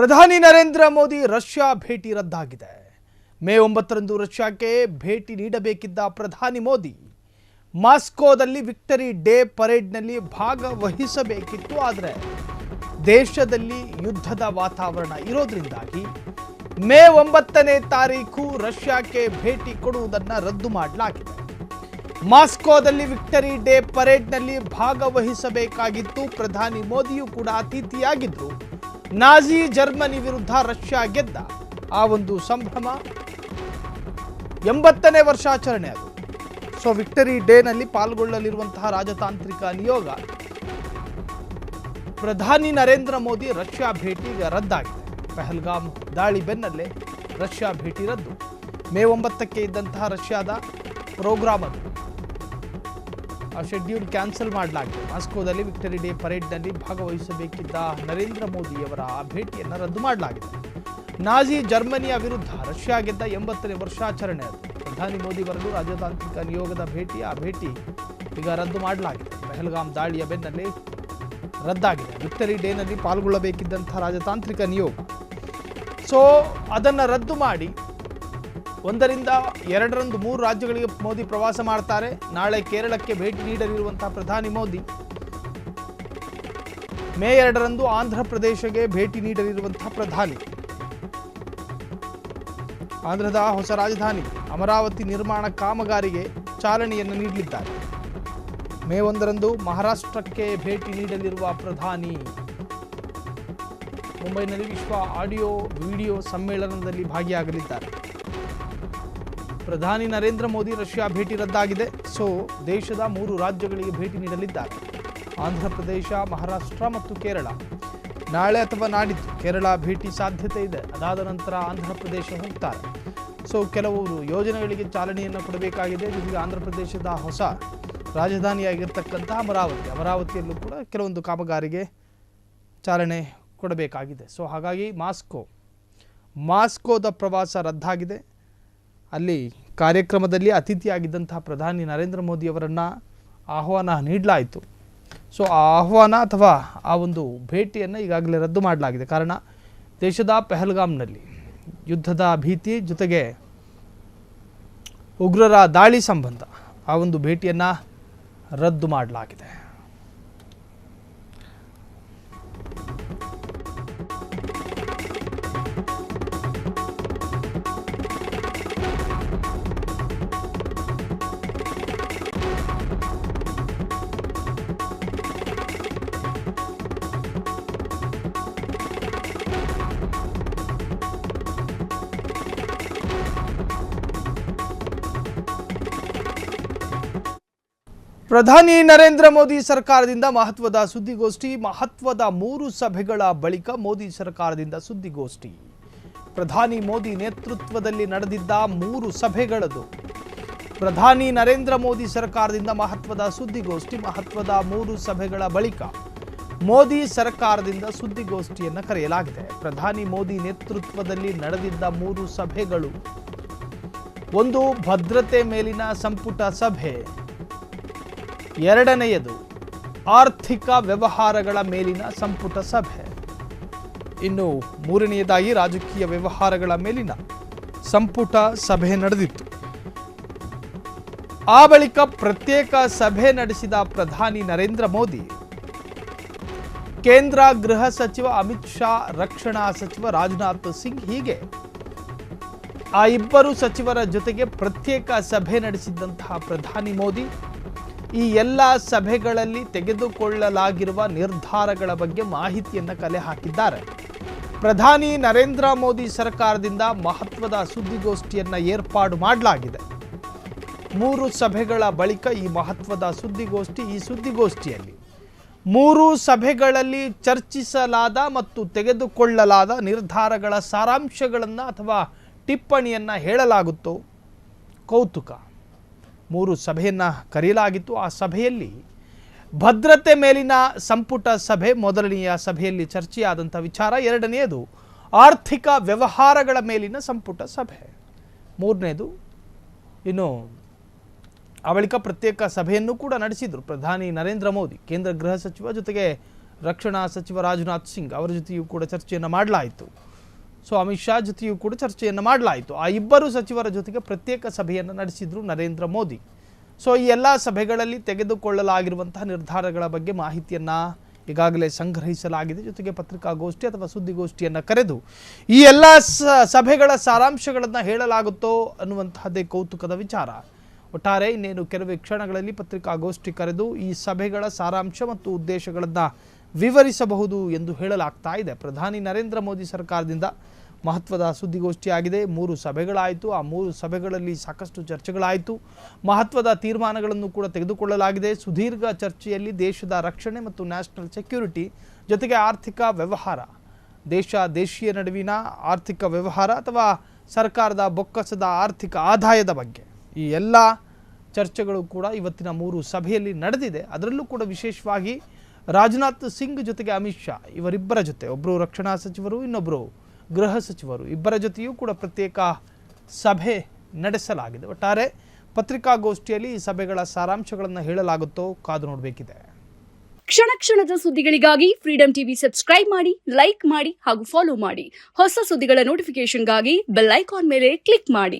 ಪ್ರಧಾನಿ ನರೇಂದ್ರ ಮೋದಿ ರಷ್ಯಾ ಭೇಟಿ ರದ್ದಾಗಿದೆ. ಮೇ 9ರಂದು ರಷ್ಯಾಕ್ಕೆ ಭೇಟಿ ನೀಡಬೇಕಿದ್ದ ಪ್ರಧಾನಿ ಮೋದಿ ಮಾಸ್ಕೋದಲ್ಲಿ ವಿಕ್ಟರಿ ಡೇ ಪರೇಡ್ನಲ್ಲಿ ಭಾಗವಹಿಸಬೇಕಿತ್ತು. ಆದರೆ ದೇಶದಲ್ಲಿ ಯುದ್ಧದ ವಾತಾವರಣ ಇರೋದ್ರಿಂದಾಗಿ ಮೇ 9ನೇ ತಾರೀಕು ರಷ್ಯಾಕ್ಕೆ ಭೇಟಿ ಕೊಡುವುದನ್ನು ರದ್ದು ಮಾಡಲಾಗಿದೆ. ಮಾಸ್ಕೋದಲ್ಲಿ ವಿಕ್ಟರಿ ಡೇ ಪರೇಡ್ನಲ್ಲಿ ಭಾಗವಹಿಸಬೇಕಾಗಿತ್ತು. ಪ್ರಧಾನಿ ಮೋದಿಯೂ ಕೂಡ ಅತಿಥಿಯಾಗಿದ್ದರು. ನಾಜಿ ಜರ್ಮನಿ ವಿರುದ್ಧ ರಷ್ಯಾ ಗೆದ್ದ ಆ ಒಂದು ಸಂಭ್ರಮ 80ನೇ ವರ್ಷಾಚರಣೆ ಅದು. ಸೊ ವಿಕ್ಟರಿ ಡೇನಲ್ಲಿ ಪಾಲ್ಗೊಳ್ಳಲಿರುವಂತಹ ರಾಜತಾಂತ್ರಿಕ ನಿಯೋಗ ಪ್ರಧಾನಿ ನರೇಂದ್ರ ಮೋದಿ ರಷ್ಯಾ ಭೇಟಿಗೆ ರದ್ದಾಗಿದೆ. ಪಹಲ್ಗಾಮ್ ದಾಳಿ ಬೆನ್ನಲ್ಲೇ ರಷ್ಯಾ ಭೇಟಿ ರದ್ದು. ಮೇ 9ಕ್ಕೆ ಇದ್ದಂತಹ ರಷ್ಯಾದ ಪ್ರೋಗ್ರಾಮ್ ಅದು ಆ ಶೆಡ್ಯೂಲ್ ಕ್ಯಾನ್ಸಲ್ ಮಾಡಲಾಗಿದೆ. ಮಾಸ್ಕೋದಲ್ಲಿ ವಿಕ್ಟರಿ ಡೇ ಪರೇಡ್ನಲ್ಲಿ ಭಾಗವಹಿಸಬೇಕಿದ್ದ ನರೇಂದ್ರ ಮೋದಿಯವರ ಆ ಭೇಟಿಯನ್ನು ರದ್ದು ಮಾಡಲಾಗಿದೆ. ನಾಜಿ ಜರ್ಮನಿಯ ವಿರುದ್ಧ ರಷ್ಯಾ ಗೆದ್ದ 80ನೇ ವರ್ಷಾಚರಣೆ ಅದು. ಪ್ರಧಾನಿ ಮೋದಿ ಬರಲು ರಾಜತಾಂತ್ರಿಕ ನಿಯೋಗದ ಆ ಭೇಟಿ ಈಗ ರದ್ದು ಮಾಡಲಾಗಿದೆ. ಪಹಲ್ಗಾಮ್ ದಾಳಿಯ ಬೆನ್ನಲ್ಲೇ ರದ್ದಾಗಿದೆ. ವಿಕ್ಟರಿ ಡೇನಲ್ಲಿ ಪಾಲ್ಗೊಳ್ಳಬೇಕಿದ್ದಂಥ ರಾಜತಾಂತ್ರಿಕ ನಿಯೋಗ ಸೊ ಅದನ್ನು ರದ್ದು ಮಾಡಿ 1ರಿಂದ 2ರಂದು 3 ರಾಜ್ಯಗಳಿಗೆ ಮೋದಿ ಪ್ರವಾಸ ಮಾಡ್ತಾರೆ. ನಾಳೆ ಕೇರಳಕ್ಕೆ ಭೇಟಿ ನೀಡಲಿರುವಂತಹ ಪ್ರಧಾನಿ ಮೋದಿ ಮೇ 2ರಂದು ಆಂಧ್ರ ಪ್ರದೇಶಕ್ಕೆ ಭೇಟಿ ನೀಡಲಿರುವಂತಹ ಪ್ರಧಾನಿ ಆಂಧ್ರದ ಹೊಸ ರಾಜಧಾನಿ ಅಮರಾವತಿ ನಿರ್ಮಾಣ ಕಾಮಗಾರಿಗೆ ಚಾಲನೆಯನ್ನು ನೀಡಲಿದ್ದಾರೆ. ಮೇ 1ರಂದು ಮಹಾರಾಷ್ಟ್ರಕ್ಕೆ ಭೇಟಿ ನೀಡಲಿರುವ ಪ್ರಧಾನಿ ಮುಂಬೈನಲ್ಲಿ ವಿಶ್ವ ಆಡಿಯೋ ವಿಡಿಯೋ ಸಮ್ಮೇಳನದಲ್ಲಿ ಭಾಗಿಯಾಗಲಿದ್ದಾರೆ. ಪ್ರಧಾನಿ ನರೇಂದ್ರ ಮೋದಿ ರಷ್ಯಾ ಭೇಟಿ ರದ್ದಾಗಿದೆ. ಸೊ ದೇಶದ 3 ರಾಜ್ಯಗಳಿಗೆ ಭೇಟಿ ನೀಡಲಿದ್ದಾರೆ. ಆಂಧ್ರ ಪ್ರದೇಶ, ಮಹಾರಾಷ್ಟ್ರ ಮತ್ತು ಕೇರಳ. ನಾಳೆ ಅಥವಾ ನಾಡಿದ್ದು ಕೇರಳ ಭೇಟಿ ಸಾಧ್ಯತೆ ಇದೆ. ಅದಾದ ನಂತರ ಆಂಧ್ರ ಪ್ರದೇಶ ಹೋಗ್ತಾರೆ. ಸೊ ಕೆಲವು ಯೋಜನೆಗಳಿಗೆ ಚಾಲನೆಯನ್ನು ಕೊಡಬೇಕಾಗಿದೆ. ಜೊತೆಗೆ ಆಂಧ್ರ ಪ್ರದೇಶದ ಹೊಸ ರಾಜಧಾನಿಯಾಗಿರ್ತಕ್ಕಂಥ ಅಮರಾವತಿಯಲ್ಲೂ ಕೂಡ ಕೆಲವೊಂದು ಕಾಮಗಾರಿಗೆ ಚಾಲನೆ ಕೊಡಬೇಕಾಗಿದೆ. ಸೊ ಹಾಗಾಗಿ ಮಾಸ್ಕೋದ ಪ್ರವಾಸ ರದ್ದಾಗಿದೆ. ಅಲ್ಲಿ ಕಾರ್ಯಕ್ರಮದಲ್ಲಿ ಅತಿಥಿಯಾಗಿದ್ದಂತಹ ಪ್ರಧಾನಿ ನರೇಂದ್ರ ಮೋದಿಯವರನ್ನು ಆಹ್ವಾನ ನೀಡಲಾಯಿತು. ಸೊ ಆ ಆಹ್ವಾನ ಅಥವಾ ಆ ಒಂದು ಭೇಟಿಯನ್ನು ಈಗಾಗಲೇ ರದ್ದು ಮಾಡಲಾಗಿದೆ. ಕಾರಣ ದೇಶದ ಪಹಲ್ಗಾಮ್ನಲ್ಲಿ ಯುದ್ಧದ ಭೀತಿ ಜೊತೆಗೆ ಉಗ್ರರ ದಾಳಿ ಸಂಬಂಧ ಆ ಒಂದು ಭೇಟಿಯನ್ನು ರದ್ದು ಮಾಡಲಾಗಿದೆ. ಪ್ರಧಾನಿ ನರೇಂದ್ರ ಮೋದಿ ಸರ್ಕಾರದಿಂದ ಮಹತ್ವದ ಸುದ್ದಿಗೋಷ್ಠಿ. ಮಹತ್ವದ 3 ಸಭೆಗಳ ಬಳಿಕ ಮೋದಿ ಸರ್ಕಾರದಿಂದ ಸುದ್ದಿಗೋಷ್ಠಿ. ಪ್ರಧಾನಿ ಮೋದಿ ನೇತೃತ್ವದಲ್ಲಿ ನಡೆದಿದ್ದ 3 ಸಭೆಗಳದು. ಪ್ರಧಾನಿ ನರೇಂದ್ರ ಮೋದಿ ಸರ್ಕಾರದಿಂದ ಮಹತ್ವದ ಸುದ್ದಿಗೋಷ್ಠಿ. ಮಹತ್ವದ 3 ಸಭೆಗಳ ಬಳಿಕ ಮೋದಿ ಸರ್ಕಾರದಿಂದ ಸುದ್ದಿಗೋಷ್ಠಿಯನ್ನು ಕರೆಯಲಾಗಿದೆ. ಪ್ರಧಾನಿ ಮೋದಿ ನೇತೃತ್ವದಲ್ಲಿ ನಡೆದಿದ್ದ 3 ಸಭೆಗಳು. ಒಂದು ಭದ್ರತೆ ಮೇಲಿನ ಸಂಪುಟ ಸಭೆ, 2ನೇಯದು ಆರ್ಥಿಕ ವ್ಯವಹಾರಗಳ ಮೇಲಿನ ಸಂಪುಟ ಸಭೆ, ಇನ್ನು 3ನೇಯದಾಗಿ ರಾಜಕೀಯ ವ್ಯವಹಾರಗಳ ಮೇಲಿನ ಸಂಪುಟ ಸಭೆ ನಡೆದಿತ್ತು. ಆ ಬಳಿಕ ಪ್ರತ್ಯೇಕ ಸಭೆ ನಡೆಸಿದ ಪ್ರಧಾನಿ ನರೇಂದ್ರ ಮೋದಿ ಕೇಂದ್ರ ಗೃಹ ಸಚಿವ ಅಮಿತ್ ಶಾ, ರಕ್ಷಣಾ ಸಚಿವ ರಾಜನಾಥ್ ಸಿಂಗ್ ಹೀಗೆ ಆ 2 ಸಚಿವರ ಜೊತೆಗೆ ಪ್ರತ್ಯೇಕ ಸಭೆ ನಡೆಸಿದ್ದಂತಹ ಪ್ರಧಾನಿ ಮೋದಿ ಈ ಎಲ್ಲ ಸಭೆಗಳಲ್ಲಿ ತೆಗೆದುಕೊಳ್ಳಲಾಗಿರುವ ನಿರ್ಧಾರಗಳ ಬಗ್ಗೆ ಮಾಹಿತಿಯನ್ನು ಕಲೆ ಹಾಕಿದ್ದಾರೆ. ಪ್ರಧಾನಿ ನರೇಂದ್ರ ಮೋದಿ ಸರ್ಕಾರದಿಂದ ಮಹತ್ವದ ಸುದ್ದಿಗೋಷ್ಠಿಯನ್ನು ಏರ್ಪಾಡು ಮಾಡಲಾಗಿದೆ. 3 ಸಭೆಗಳ ಬಳಿಕ ಈ ಮಹತ್ವದ ಸುದ್ದಿಗೋಷ್ಠಿ. ಈ ಸುದ್ದಿಗೋಷ್ಠಿಯಲ್ಲಿ 3 ಸಭೆಗಳಲ್ಲಿ ಚರ್ಚಿಸಲಾದ ಮತ್ತು ತೆಗೆದುಕೊಳ್ಳಲಾದ ನಿರ್ಧಾರಗಳ ಸಾರಾಂಶಗಳನ್ನು ಅಥವಾ ಟಿಪ್ಪಣಿಯನ್ನು ಹೇಳಲಾಗುತ್ತೋ ಕೌತುಕ. 3 ಸಭೆಯನ್ನು ಕರೆಯಲಾಗಿತ್ತು. ಆ ಸಭೆಯಲ್ಲಿ ಭದ್ರತೆ ಮೇಲಿನ ಸಂಪುಟ ಸಭೆ ಮೊದಲನೆಯ ಸಭೆಯಲ್ಲಿ ಚರ್ಚೆಯಾದಂಥ ವಿಚಾರ, 2ನೇಯದು ಆರ್ಥಿಕ ವ್ಯವಹಾರಗಳ ಮೇಲಿನ ಸಂಪುಟ ಸಭೆ, 3ನೇದು ಇನ್ನು ಆ ಬಳಿಕ ಪ್ರತ್ಯೇಕ ಸಭೆಯನ್ನು ಕೂಡ ನಡೆಸಿದರು ಪ್ರಧಾನಿ ನರೇಂದ್ರ ಮೋದಿ. ಕೇಂದ್ರ ಗೃಹ ಸಚಿವ ಜೊತೆಗೆ ರಕ್ಷಣಾ ಸಚಿವ ರಾಜನಾಥ್ ಸಿಂಗ್ ಅವರ ಜೊತೆಯೂ ಕೂಡ ಚರ್ಚೆಯನ್ನು ಮಾಡಲಾಯಿತು. ಸೊ ಅಮಿತ್ ಶಾ ಜೊತೆಯೂ ಕೂಡ ಚರ್ಚೆಯನ್ನು ಮಾಡಲಾಯಿತು. ಆ ಇಬ್ಬರು ಸಚಿವರ ಜೊತೆಗೆ ಪ್ರತ್ಯೇಕ ಸಭೆಯನ್ನು ನಡೆಸಿದ್ರು ನರೇಂದ್ರ ಮೋದಿ. ಸೊ ಈ ಎಲ್ಲ ಸಭೆಗಳಲ್ಲಿ ತೆಗೆದುಕೊಳ್ಳಲಾಗಿರುವಂತಹ ನಿರ್ಧಾರಗಳ ಬಗ್ಗೆ ಮಾಹಿತಿಯನ್ನು ಈಗಾಗಲೇ ಸಂಗ್ರಹಿಸಲಾಗಿದೆ. ಜೊತೆಗೆ ಪತ್ರಿಕಾಗೋಷ್ಠಿ ಅಥವಾ ಸುದ್ದಿಗೋಷ್ಠಿಯನ್ನು ಕರೆದು ಈ ಎಲ್ಲ ಸಭೆಗಳ ಸಾರಾಂಶಗಳನ್ನು ಹೇಳಲಾಗುತ್ತೋ ಅನ್ನುವಂತಹದ್ದೇ ಕೌತುಕದ ವಿಚಾರ. ಒಟ್ಟಾರೆ ಇನ್ನೇನು ಕೆಲವೇ ಕ್ಷಣಗಳಲ್ಲಿ ಪತ್ರಿಕಾಗೋಷ್ಠಿ ಕರೆದು ಈ ಸಭೆಗಳ ಸಾರಾಂಶ ಮತ್ತು ಉದ್ದೇಶಗಳನ್ನು ವಿವರಿಸಬಹುದು ಎಂದು ಹೇಳಲಾಗ್ತಾ ಇದೆ. ಪ್ರಧಾನಿ ನರೇಂದ್ರ ಮೋದಿ ಸರ್ಕಾರದಿಂದ ಮಹತ್ವದ ಸುದ್ದಿಗೋಷ್ಠಿಯಾಗಿದೆ. 3 ಸಭೆಗಳಾಯಿತು. ಆ 3 ಸಭೆಗಳಲ್ಲಿ ಸಾಕಷ್ಟು ಚರ್ಚೆಗಳಾಯಿತು. ಮಹತ್ವದ ತೀರ್ಮಾನಗಳನ್ನು ಕೂಡ ತೆಗೆದುಕೊಳ್ಳಲಾಗಿದೆ. ಸುದೀರ್ಘ ಚರ್ಚೆಯಲ್ಲಿ ದೇಶದ ರಕ್ಷಣೆ ಮತ್ತು ನ್ಯಾಷನಲ್ ಸೆಕ್ಯೂರಿಟಿ ಜೊತೆಗೆ ಆರ್ಥಿಕ ವ್ಯವಹಾರ, ದೇಶೀಯ ನಡುವಿನ ಆರ್ಥಿಕ ವ್ಯವಹಾರ ಅಥವಾ ಸರ್ಕಾರದ ಬೊಕ್ಕಸದ ಆರ್ಥಿಕ ಆದಾಯದ ಬಗ್ಗೆ ಈ ಎಲ್ಲ ಚರ್ಚೆಗಳು ಕೂಡ ಇವತ್ತಿನ 3 ಸಭೆಯಲ್ಲಿ ನಡೆದಿದೆ. ಅದರಲ್ಲೂ ಕೂಡ ವಿಶೇಷವಾಗಿ ರಾಜನಾಥ್ ಸಿಂಗ್ ಜೊತೆಗೆ ಅಮಿತ್ ಶಾ ಇವರಿಬ್ಬರ ಜೊತೆ, ಒಬ್ಬರು ರಕ್ಷಣಾ ಸಚಿವರು, ಇನ್ನೊಬ್ಬರು ಗೃಹ ಸಚಿವರು, ಇಬ್ಬರ ಜೊತೆಯೂ ಕೂಡ ಪ್ರತ್ಯೇಕ ಸಭೆ ನಡೆಸಲಾಗಿದೆ. ಒಟ್ಟಾರೆ ಪತ್ರಿಕಾಗೋಷ್ಠಿಯಲ್ಲಿ ಈ ಸಭೆಗಳ ಸಾರಾಂಶಗಳನ್ನು ಹೇಳಲಾಗುತ್ತೋ ಕಾದು ನೋಡಬೇಕಿದೆ. ಕ್ಷಣ ಕ್ಷಣದ ಸುದ್ದಿಗಳಿಗಾಗಿ ಫ್ರೀಡಂ ಟಿವಿ ಸಬ್ಸ್ಕ್ರೈಬ್ ಮಾಡಿ, ಲೈಕ್ ಮಾಡಿ ಹಾಗೂ ಫಾಲೋ ಮಾಡಿ. ಹೊಸ ಸುದ್ದಿಗಳ ನೋಟಿಫಿಕೇಶನ್ಗಾಗಿ ಬೆಲ್ ಐಕಾನ್ ಮೇಲೆ ಕ್ಲಿಕ್ ಮಾಡಿ.